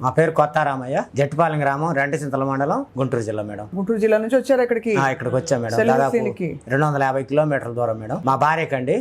మా పేరు కొత్తారామయ్య, జట్టుపాలెం గ్రామం, రెంటచింతల మండలం, గుంటూరు జిల్లా మేడం. గుంటూరు జిల్లా నుంచి వచ్చారు ఇక్కడికి? ఇక్కడికి వచ్చాం మేడం. దాదాపు 250 కిలోమీటర్ల దూరం మేడం. మా భార్యకండి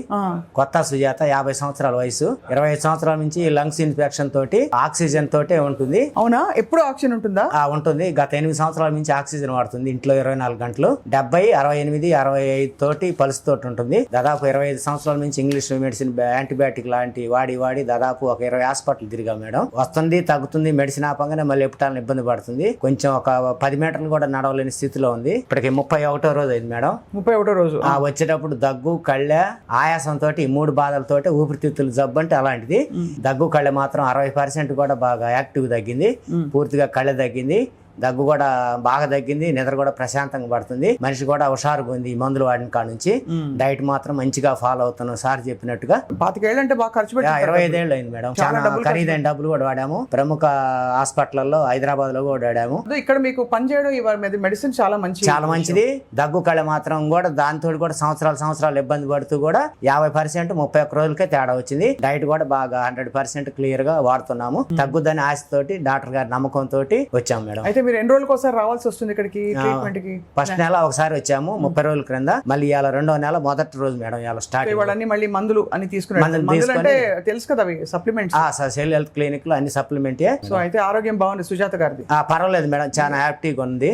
కొత్త సుజాత, 50 సంవత్సరాల వయసు, 25 సంవత్సరాల నుంచి లంగ్స్ ఇన్ఫెక్షన్ తోటి ఆక్సిజన్ తోటే ఉంటుంది. అవునా? ఎప్పుడు ఆక్సిజన్ ఉంటుందా? ఉంటుంది. గత 8 సంవత్సరాల నుంచి ఆక్సిజన్ వాడుతుంది ఇంట్లో 24 గంటలు. 70, 68, 65 తోటి పల్స్ తోటి ఉంటుంది. దాదాపు 25 సంవత్సరాల నుంచి ఇంగ్లీష్ మెడిసిన్, యాంటీబయాటిక్ లాంటి వాడి దాదాపు ఒక 20 హాస్పిటల్ తిరిగా మేడం. వస్తుంది, తగ్గుతుంది, మెడిసిన్ ఆపంగానే మళ్ళీ ఎప్పుటాలని ఇబ్బంది పడుతుంది. కొంచెం ఒక 10 మీటర్లు కూడా నడవలేని స్థితిలో ఉంది. ఇప్పటికి 31వ రోజు అయింది మేడం. 31వ రోజు వచ్చేటప్పుడు దగ్గు, కళ్ళె, ఆయాసం తోటి 3 బాధలతోటి ఊపిరితిత్తులు జబ్బు అంటే అలాంటిది. దగ్గు, కళ్ళె మాత్రం 60% కూడా బాగా యాక్టివ్ తగ్గింది. పూర్తిగా కళ్ళె తగ్గింది, దగ్గు కూడా బాగా తగ్గింది, నిద్ర కూడా ప్రశాంతంగా పడుతుంది. మనిషి కూడా హుషారుగా ఉంది ఈ మందులు వాడిన కాడ నుంచి. డైట్ మాత్రం మంచిగా ఫాలో అవుతున్నాం సార్ చెప్పినట్టుగా. 25 ఏళ్ళు అంటే బాగా ఖర్చు పెట్టి 25 ఏళ్ళు అయింది మేడం. చాలా ఖరీదైన డబ్బులు కూడా వాడాము. ప్రముఖ హాస్పిటల్లో హైదరాబాద్ లో కూడా వాడాము. ఇక్కడ మీకు పని చేయడం మెడిసిన్ చాలా మంచిది. దగ్గు కళ మాత్రం కూడా దాంతో కూడా సంవత్సరాలు ఇబ్బంది పడుతూ కూడా 50% 31 రోజులకే తేడా వచ్చింది. డైట్ కూడా బాగా 100% క్లియర్ గా వాడుతున్నాము. తగ్గుదని ఆశతోటి డాక్టర్ గారి నమ్మకం తోటి వచ్చాము మేడం. అయితే మీరు ఎన్ని రోజులకు ఒకసారి రావాల్సి వస్తుంది ఇక్కడికి ట్రీట్మెంట్ కి? ఫస్ట్ నెల ఒకసారి వచ్చాము 30 రోజుల క్రింద. మళ్ళీ ఇవాళ 2వ నెల మొదటి రోజు మేడం. ఇవాళ స్టార్ట్ ఇవాళ మళ్ళీ మందులు అని తీసుకున్నారు. తెలుసు కదా అవి సప్లిమెంట్స్. సెల్ హెల్త్ క్లినిక్ లో అన్ని సప్లిమెంట్. సో అయితే ఆరోగ్యం బాగుంది సుజాత గారిది? పర్వాలేదు మేడం, చాలా హ్యాపీగా ఉంది.